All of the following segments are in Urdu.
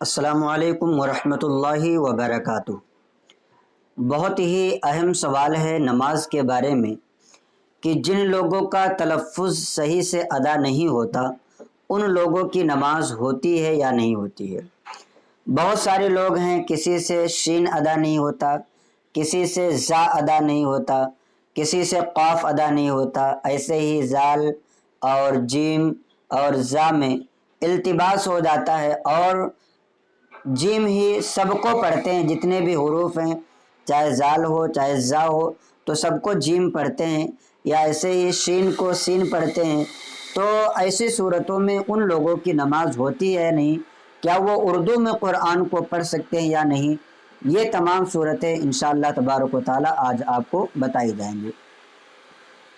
السلام علیکم ورحمۃ اللہ وبرکاتہ۔ بہت ہی اہم سوال ہے نماز کے بارے میں کہ جن لوگوں کا تلفظ صحیح سے ادا نہیں ہوتا ان لوگوں کی نماز ہوتی ہے یا نہیں ہوتی ہے۔ بہت سارے لوگ ہیں، کسی سے شین ادا نہیں ہوتا، کسی سے زا ادا نہیں ہوتا، کسی سے قاف ادا نہیں ہوتا، ایسے ہی زال اور جیم اور زا میں التباس ہو جاتا ہے، اور جیم ہی سب کو پڑھتے ہیں، جتنے بھی حروف ہیں، چاہے زال ہو چاہے زا ہو تو سب کو جیم پڑھتے ہیں، یا ایسے ہی شین کو سین پڑھتے ہیں۔ تو ایسی صورتوں میں ان لوگوں کی نماز ہوتی ہے نہیں، کیا وہ اردو میں قرآن کو پڑھ سکتے ہیں یا نہیں، یہ تمام صورتیں انشاءاللہ تبارک و تعالی آج آپ کو بتائی جائیں گے۔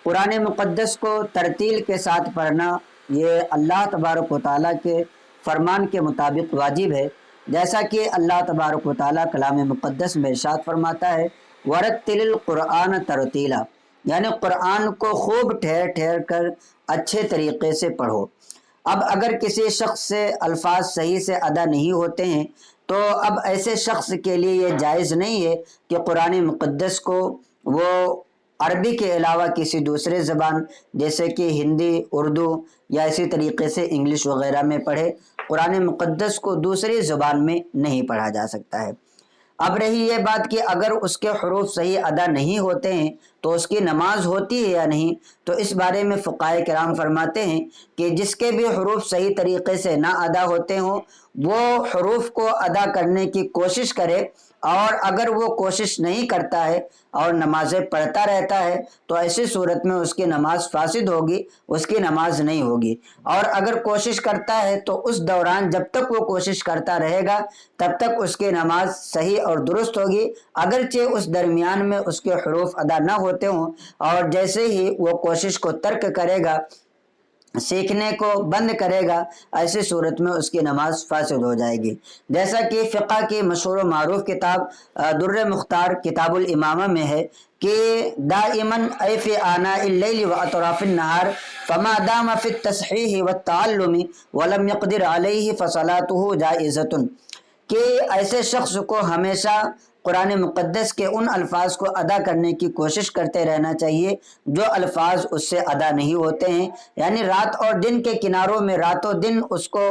قرآن مقدس کو ترتیل کے ساتھ پڑھنا یہ اللہ تبارک و تعالیٰ کے فرمان کے مطابق واجب ہے، جیسا کہ اللہ تبارک و تعالیٰ کلام مقدس میں ارشاد فرماتا ہے وَرَتِّلِ الْقُرْآنَ تَرْتِیلًا، یعنی قرآن کو خوب ٹھہر ٹھہر کر اچھے طریقے سے پڑھو۔ اب اگر کسی شخص سے الفاظ صحیح سے ادا نہیں ہوتے ہیں تو اب ایسے شخص کے لیے یہ جائز نہیں ہے کہ قرآن مقدس کو وہ عربی کے علاوہ کسی دوسرے زبان جیسے کہ ہندی، اردو یا اسی طریقے سے انگلش وغیرہ میں پڑھے۔ قرآن مقدس کو دوسری زبان میں نہیں پڑھا جا سکتا ہے۔ اب رہی یہ بات کہ اگر اس کے حروف صحیح ادا نہیں ہوتے ہیں تو اس کی نماز ہوتی ہے یا نہیں، تو اس بارے میں فقہائے کرام فرماتے ہیں کہ جس کے بھی حروف صحیح طریقے سے نہ ادا ہوتے ہوں وہ حروف کو ادا کرنے کی کوشش کرے، اور اگر وہ کوشش نہیں کرتا ہے اور نمازیں پڑھتا رہتا ہے تو ایسی صورت میں اس کی نماز فاسد ہوگی، اس کی نماز نہیں ہوگی۔ اور اگر کوشش کرتا ہے تو اس دوران جب تک وہ کوشش کرتا رہے گا تب تک اس کی نماز صحیح اور درست ہوگی، اگرچہ اس درمیان میں اس کے حروف ادا نہ ہوتے ہوں، اور جیسے ہی وہ کوشش کو ترک کرے گا، سیکھنے کو بند کرے گا، ایسی صورت میں اس کی نماز فاسد ہو جائے گی۔ جیسا کہ فقہ کی مشہور و معروف کتاب در مختار کتاب الامامہ میں ہے کہ دائماً ای فی آناء اللیل و اطراف النہار فما دام فی التصحیح والتعلم ولم یقدر علیہ فصلاته جائزۃ، کہ ایسے شخص کو ہمیشہ قرآن مقدس کے ان الفاظ کو ادا کرنے کی کوشش کرتے رہنا چاہیے جو الفاظ اس سے ادا نہیں ہوتے ہیں، یعنی رات اور دن کے کناروں میں راتوں دن اس کو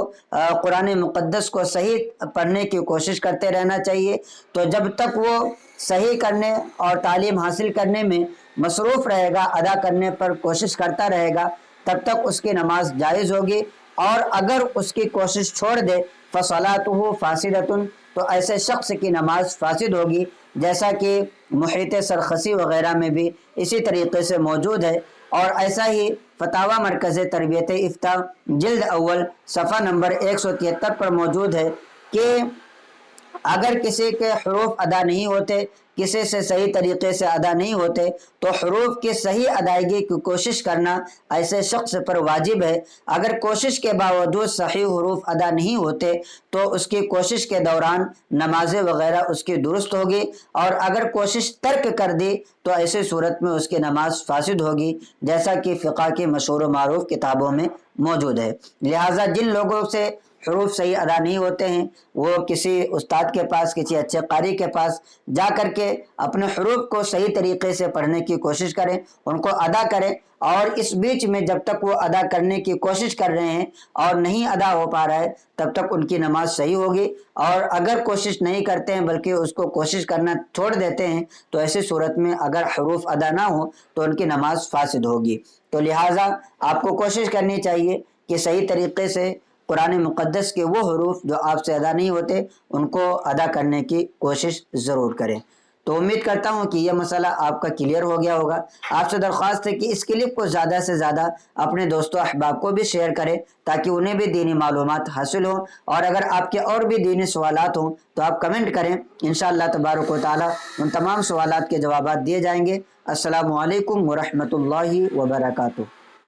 قرآن مقدس کو صحیح پڑھنے کی کوشش کرتے رہنا چاہیے۔ تو جب تک وہ صحیح کرنے اور تعلیم حاصل کرنے میں مصروف رہے گا، ادا کرنے پر کوشش کرتا رہے گا، تب تک اس کی نماز جائز ہوگی، اور اگر اس کی کوشش چھوڑ دے فصلاته فاسدۃ، تو ایسے شخص کی نماز فاسد ہوگی، جیسا کہ محیط سرخسی وغیرہ میں بھی اسی طریقے سے موجود ہے۔ اور ایسا ہی فتاوی مرکز تربیت افتاء جلد اول صفحہ نمبر 173 پر موجود ہے کہ اگر کسی کے حروف ادا نہیں ہوتے، کسی سے صحیح طریقے سے ادا نہیں ہوتے، تو حروف کی صحیح ادائیگی کی کوشش کرنا ایسے شخص پر واجب ہے۔ اگر کوشش کے باوجود صحیح حروف ادا نہیں ہوتے تو اس کی کوشش کے دوران نمازیں وغیرہ اس کی درست ہوگی، اور اگر کوشش ترک کر دی تو ایسی صورت میں اس کی نماز فاسد ہوگی، جیسا کہ فقہ کی مشہور و معروف کتابوں میں موجود ہے۔ لہٰذا جن لوگوں سے حروف صحیح ادا نہیں ہوتے ہیں وہ کسی استاد کے پاس، کسی اچھے قاری کے پاس جا کر کے اپنے حروف کو صحیح طریقے سے پڑھنے کی کوشش کریں، ان کو ادا کریں، اور اس بیچ میں جب تک وہ ادا کرنے کی کوشش کر رہے ہیں اور نہیں ادا ہو پا رہا ہے تب تک ان کی نماز صحیح ہوگی، اور اگر کوشش نہیں کرتے ہیں بلکہ اس کو کوشش کرنا چھوڑ دیتے ہیں تو ایسی صورت میں اگر حروف ادا نہ ہو تو ان کی نماز فاسد ہوگی۔ تو لہٰذا آپ کو کوشش کرنی چاہیے کہ صحیح طریقے سے قرآن مقدس کے وہ حروف جو آپ سے ادا نہیں ہوتے ان کو ادا کرنے کی کوشش ضرور کریں۔ تو امید کرتا ہوں کہ یہ مسئلہ آپ کا کلیئر ہو گیا ہوگا۔ آپ سے درخواست ہے کہ اس کلپ کو زیادہ سے زیادہ اپنے دوستوں احباب کو بھی شیئر کریں تاکہ انہیں بھی دینی معلومات حاصل ہوں، اور اگر آپ کے اور بھی دینی سوالات ہوں تو آپ کمنٹ کریں، انشاءاللہ تبارک و تعالی ان تمام سوالات کے جوابات دیے جائیں گے۔ السلام علیکم ورحمۃ اللہ وبرکاتہ۔